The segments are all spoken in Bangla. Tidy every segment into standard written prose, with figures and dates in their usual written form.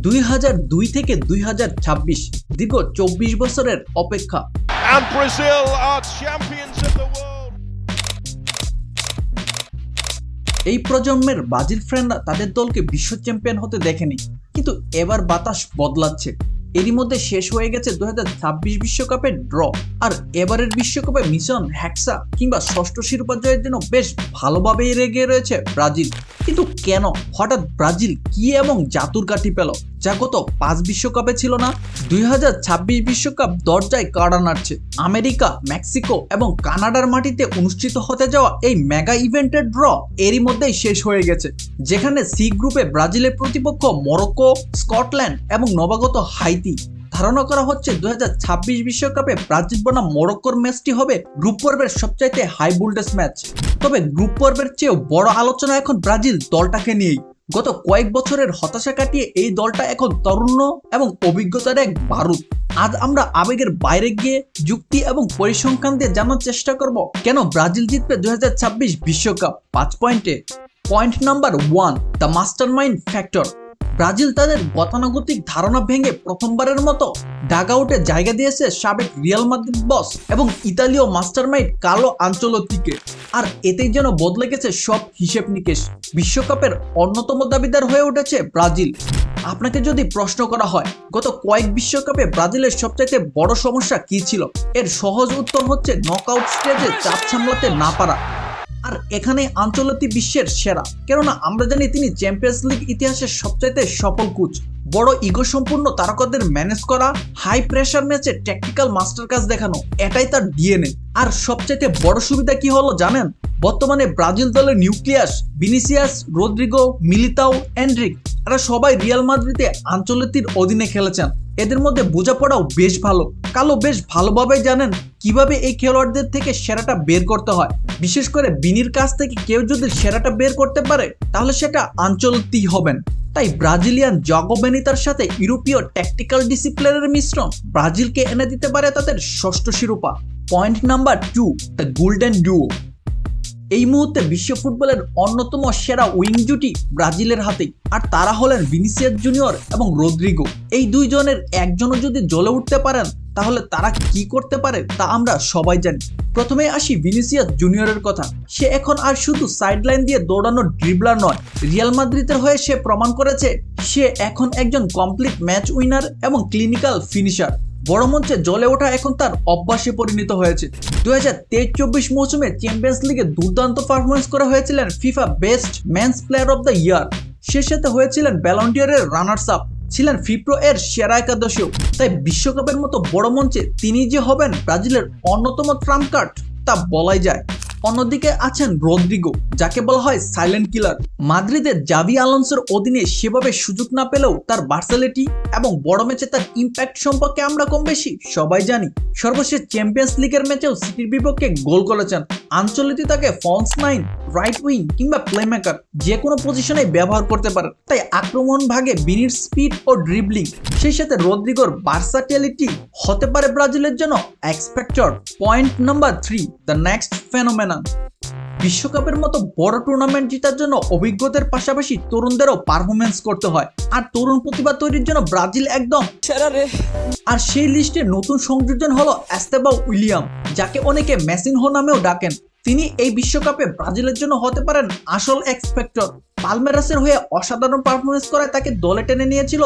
2002 থেকে 2026 দীর্ঘ 24 বছরের অপেক্ষা। And Brazil are champions of the world. এই প্রজন্মের ব্রাজিল ফ্যানরা তাদের দলকে বিশ্ব চ্যাম্পিয়ন হতে দেখেনি, কিন্তু এবার বাতাস বদলাচ্ছে। এরই মধ্যে শেষ হয়ে গেছে 2026 বিশ্বকাপের ড্র, আর এবারের বিশ্বকাপে মিশন হেক্সা কিংবা ষষ্ঠ শিরোপা জয়ের জন্য বেশ ভালোভাবেই এগিয়ে রয়েছে ব্রাজিল। কিন্তু কেন হঠাৎ ব্রাজিল কি এবং জাদুর কাঠি পেল যা গত 5 বিশ্বকাপে ছিল না? 2026 বিশ্বকাপ দরজায় কাড়া নাড়ছে। আমেরিকা, মেক্সিকো এবং কানাডার মাটিতে অনুষ্ঠিত হতে যাওয়া এই মেগা ইভেন্টের ড্র এরই মধ্যেই শেষ হয়ে গেছে, যেখানে সি গ্রুপে ব্রাজিলের প্রতিপক্ষ মরক্কো, স্কটল্যান্ড এবং নবাগত হাইতি। ধারণা করা হচ্ছে 2026 বিশ্বকাপে ব্রাজিল বনাম মরক্কোর ম্যাচটি হবে গ্রুপ পর্বের সবচাইতে হাই ভোল্টেজ ম্যাচ। তবে গ্রুপ পর্বের চেয়েও বড় আলোচনা এখন ব্রাজিল দলটাকে নিয়েই। গত কয়েক বছরের হতাশা কাটিয়ে এই দলটা এখন তরুণ এবং অভিজ্ঞতার এক বারুদ। আজ আমরা আবেগের বাইরে গিয়ে যুক্তি এবং পরিসংখ্যান দিয়ে জানার চেষ্টা করব কেন ব্রাজিল জিতবে 2026 বিশ্বকাপ 5 পয়েন্টে। Point number 1, the mastermind factor. Brazil তাদের গতানুগতিক ধারণা ভেঙে প্রথমবারের মতো ডাগআউটে জায়গা দিয়েছে সাবেক রিয়াল মাদ্রিদ বস এবং ইতালীয় মাস্টারমাইন্ড কার্লো আনচেলত্তিকে। আর এতেই যেন বদলে গেছে সব হিসেব নিকেশ। বিশ্বকাপের অন্যতম দাবিদার হয়ে উঠেছে ব্রাজিল। আপনাকে যদি প্রশ্ন করা হয় গত কয়েক বিশ্বকাপে ব্রাজিলের সবচাইতে বড় সমস্যা কি ছিল, এর সহজ উত্তর হচ্ছে নকআউট স্টেজে চাপ সামলাতে না পারা। আর এখানে আনচেলত্তি বিশ্বের সেরা, কেননা আমরা জানি তিনি চ্যাম্পিয়ন্স লিগ ইতিহাসের সবচাইতে সফল কোচ। বড় ইগো সম্পূর্ণ তারকাদের ম্যানেজ করা, হাই প্রেসার ম্যাচে ট্যাকটিক্যাল মাস্টার কাজ দেখানো, এটাই তার ডিএনএ। আর সবচাইতে বড় সুবিধা কি হলো জানেন? বর্তমানে ব্রাজিল দলের nucleus, Vinicius, Rodrygo, Militao, Endrick এরা সবাই রিয়াল মাদ্রিদে আনচেলত্তির অধীনে খেলেছেন। এদের মধ্যে বোঝাপড়াও বেশ ভালো। কালো বেশ ভালোভাবে জানেন কিভাবে এই খেলোয়াড়দের থেকে সেরাটা বের করতে হয়। বিশেষ করে বিনির কাছ থেকে কেউ যদি সেরাটা বের করতে পারে তাহলে সেটা আনচেলত্তি হবেন। তাই ব্রাজিলিয়ান জাগো বেনিতার সাথে ইউরোপীয় ট্যাকটিক্যাল ডিসিপ্লিনের মিশ্রণ ব্রাজিলকে এনে দিতে পারে তাদের ষষ্ঠ শিরোপা। Point number 2, the golden duo. এই মুহূর্তে বিশ্ব ফুটবলের অন্যতম সেরা উইং জুটি ব্রাজিলের হাতেই, আর তারা হলেন ভিনিসিয়াস জুনিয়র এবং রদ্রিগো। এই দুইজনের একজনও যদি জ্বলে উঠতে পারেন তাহলে তারা কি করতে পারে তা আমরা সবাই জানি। প্রথমে আসি ভিনিসিয়াস জুনিয়রের কথা। সে এখন আর শুধু সাইডলাইন দিয়ে দৌড়ানোর ড্রিবলার নয়, রিয়াল মাদ্রিদের হয়ে সে প্রমাণ করেছে সে এখন একজন কমপ্লিট ম্যাচ উইনার এবং ক্লিনিক্যাল ফিনিশার। বড় মঞ্চে জ্বলে ওঠা এখন তার অভ্যাসে পরিণত হয়েছে। 2023-24 মৌসুমে চ্যাম্পিয়ন্স লিগে দুর্দান্ত পারফরমেন্স করা হয়েছিলেন FIFA best men's player of the year. সে সাথে হয়েছিলেন ব্যালন ডি'অরের রানার্স আপ, ছিলেন ফিপ্রো এর সেরা একাদশেও। তাই বিশ্বকাপের মতো বড় মঞ্চে তিনি যে হবেন ব্রাজিলের অন্যতম ট্রাম্প কার্ড তা বলাই যায়। অন্যদিকে আছেন রদ্রিগো, যাকে বলা হয় সাইলেন্ট কিলার। মাদ্রিদের জাভি আলোনসোর অধীনে সেভাবে সুযোগ না পেলেও তার ভার্সালিটি এবং বড় ম্যাচে তার ইম্প্যাক্ট সম্পর্কে আমরা কম বেশি সবাই জানি। সর্বশেষ চ্যাম্পিয়ন্স লিগের ম্যাচেও সিটির বিপক্ষে গোল করেছেন। আনচেলত্তি তাকে ফলস নাইন, রাইট উইং কিংবা প্লেমেকার যে কোনো পজিশনে ব্যবহার করতে পারে। তাই আক্রমণ ভাগে বিনির স্পিড ও ড্রিবলিং, সেই সাথে রদ্রিগোর ভার্সাটিলিটি হতে পারে ব্রাজিলের জন্য x factor. Point number 3, the next phenomenon. বিশ্বকাপের মতো বড় টুর্নামেন্ট জেতার জন্য অভিজ্ঞতার পাশাপাশি তরুণদেরও পারফরমেন্স করতে হয়, আর তরুণ প্রতিভা তৈরির জন্য ব্রাজিল একদম সেরা রে। আর সেই লিস্টে নতুন সংযোজন হলো এস্তেবাও উইলিয়াম, যাকে অনেকে মেসিনহো নামেও ডাকেন। তিনি এই বিশ্বকাপে ব্রাজিলের জন্য হতে পারেন আসল এক্স ফ্যাক্টর। পালমেরাসের হয়ে অসাধারণ পারফরমেন্স করায় তাকে দলে টেনে নিয়েছিল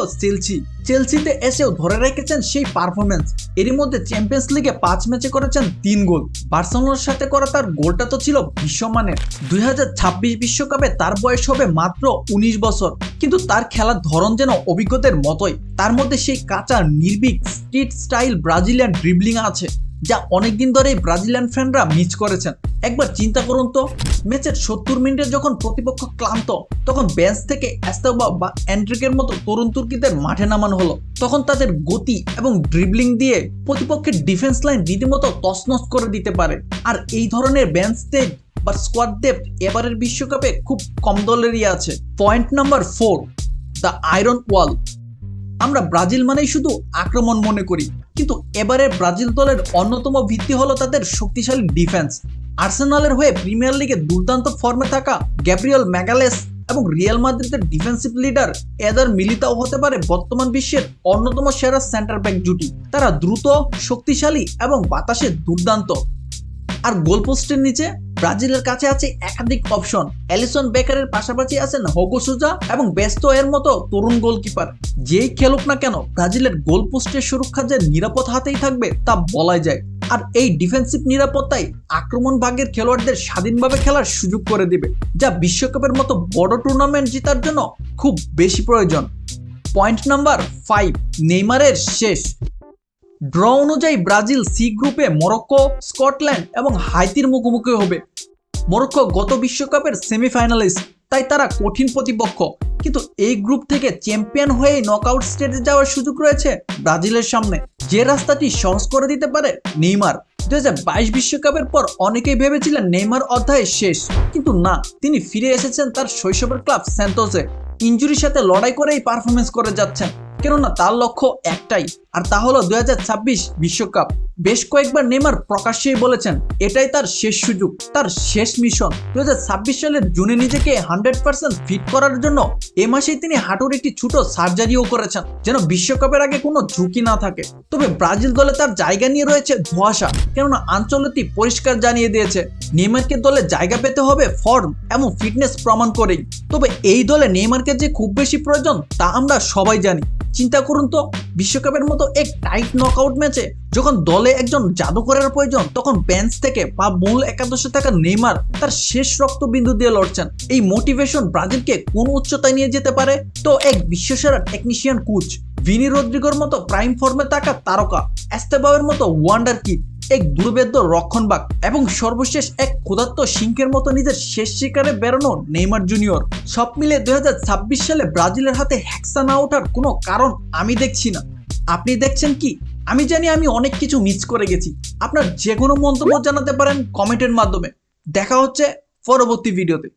চেলসিতে এসেও ধরে রেখেছেন সেই পারফরমেন্স। এরই মধ্যে চ্যাম্পিয়ন্স লিগে 5 ম্যাচে করেছেন 3 গোল। বার্সেলোনার সাথে করা তার গোলটা তো ছিল বিশ্বমানের। 2026 বিশ্বকাপে তার বয়স হবে মাত্র 19 বছর, কিন্তু তার খেলার ধরন যেন অভিজ্ঞতার মতোই। তার মধ্যে সেই কাঁচা নির্ভীক স্ট্রিট স্টাইল ব্রাজিলিয়ান ড্রিবলিং আছে যা অনেকদিন ধরেই ব্রাজিলিয়ান ফ্যানরা মিস করেছেন। একবার চিন্তা করুন তো, ম্যাচের 70 মিনিটে যখন প্রতিপক্ষ ক্লান্ত, তখন বেঞ্চ থেকে এস্তেবাও বা এন্ড্রিকের মতো তরুণ তুর্কিদের মাঠে নামানো হলো। তখন তাদের গতি এবং ড্রিবলিং দিয়ে প্রতিপক্ষের ডিফেন্স লাইন রীতিমতো তছনছ করে দিতে পারে। আর এই ধরনের বেঞ্চ ডেপথ বা স্কোয়াড ডেপথ এবারের বিশ্বকাপে খুব কম দলেরই আছে। পয়েন্ট নাম্বার 4, দ্য আয়রন ওয়াল। আমরা ব্রাজিল মানেই শুধু আক্রমণ মনে করি, কিন্তু এবারে ব্রাজিল দলের অন্যতম ভিত্তি হলো তাদের শক্তিশালী ডিফেন্স। আর্সেনালের হয়ে প্রিমিয়ার লিগে দুর্দান্ত ফর্মে থাকা গ্যাব্রিয়েল ম্যাগালেস এবং রিয়াল মাদ্রিদের ডিফেন্সিভ লিডার এদার মিলিতাও হতে পারে বর্তমান বিশ্বের অন্যতম সেরা সেন্টার ব্যাক জুটি। তারা দ্রুত, শক্তিশালী এবং বাতাসে দুর্দান্ত। আর গোলপোস্টের নিচে ব্রাজিলের কাছে আছে একাধিক অপশন। অ্যালিসন বেকারের পাশাপাশি আছেন হুগো সুজা এবং বেস্তো এর মতো তরুণ গোলকিপার। যেই খেলুক না কেন, ব্রাজিলের গোলপোস্টের সুরক্ষা যে নিরাপদ হাতেই থাকবে তা বলাই যায়। আর এই ডিফেন্সিভ নিরাপত্তাই আক্রমণ ভাগের খেলোয়াড়দের স্বাধীনভাবে খেলার সুযোগ করে দিবে, যা বিশ্বকাপের মতো বড় টুর্নামেন্ট জেতার জন্য খুব বেশি প্রয়োজন। পয়েন্ট নাম্বার 5, নেইমারের শেষ। ড্র অনুযায়ী ব্রাজিল সি গ্রুপে মরক্কো, স্কটল্যান্ড এবং হাইতির মুখোমুখি হবে। মরক্কো গত বিশ্বকাপের সেমিফাইনালিস্ট, তাই তারা কঠিন প্রতিপক্ষ। কিন্তু এই গ্রুপ থেকে চ্যাম্পিয়ন হয়ে নকআউট স্টেজে যাওয়ার সুযোগ রয়েছে ব্রাজিলের সামনে, যে রাস্তাটি সহজ করে দিতে পারে নেইমার। 2022 বিশ্বকাপের পর অনেকেই ভেবেছিলেন নেইমার অধ্যায় শেষ, কিন্তু না, তিনি ফিরে এসেছেন তার শৈশবের ক্লাব স্যান্টোসে। ইনজুরির সাথে লড়াই করেই পারফরমেন্স করে যাচ্ছেন, কেননা তার লক্ষ্য একটাই, আর তা হলো 2026 বিশ্বকাপ। বেশ কয়েকবার নেইমার প্রকাশ্যেই বলেছেন এটাই তার শেষ সুযোগ, তার শেষ মিশন। 2026 সালের জুনে নিজেকে 100% ফিট করার জন্য এ মাসেই তিনি হাঁটুর একটি ছোট সার্জারিও করেছেন, যেন বিশ্বকাপের আগে কোনো ঝুঁকি না থাকে। তবে ব্রাজিল দলে তার জায়গা নিয়ে রয়েছে ধোঁয়াশা, কেননা আঞ্চলিকটি পরিষ্কার জানিয়ে দিয়েছে নেইমারকে দলে জায়গা পেতে হবে ফর্ম এবং ফিটনেস প্রমাণ করেই। তবে এই দলে নেইমারকে যে খুব বেশি প্রয়োজন তা আমরা সবাই জানি। চিন্তা করুন তো, বিশ্বকাপের মতো এক টাইট নকআউট ম্যাচে যখন দলে একজন জাদুকরের প্রয়োজন, তখন বেঞ্চ থেকে বা মূল একাদশে থাকা নেইমার তার শেষ রক্তবিন্দু দিয়ে লড়ছেন। এই মোটিভেশন ব্রাজিলকে কোন উচ্চতায় নিয়ে যেতে পারে? তো এক বিশ্বসেরা টেকনিশিয়ান কোচ, ভিনি রদ্রিগোর মতো প্রাইম ফর্মে থাকা তারকা, এস্তেবাওয়ের মতো ওয়ান্ডার কিড, এক দুর্ভেদ্য রক্ষণভাগ এবং সর্বশেষ এক ক্ষুধার্ত সিংহের মতো নিজের শেষ শিকারে বেরোনো নেইমার জুনিয়র। সব মিলে 2026 সালে ব্রাজিলের হাতে হেক্সা না ওঠার কোনো কারণ আমি দেখছি না। আপনি দেখছেন কি? আমি জানি আমি অনেক কিছু মিস করে গেছি। আপনার যে কোনো মন্তব্য জানাতে পারেন কমেন্টের মাধ্যমে। দেখা হচ্ছে পরবর্তী ভিডিওতে।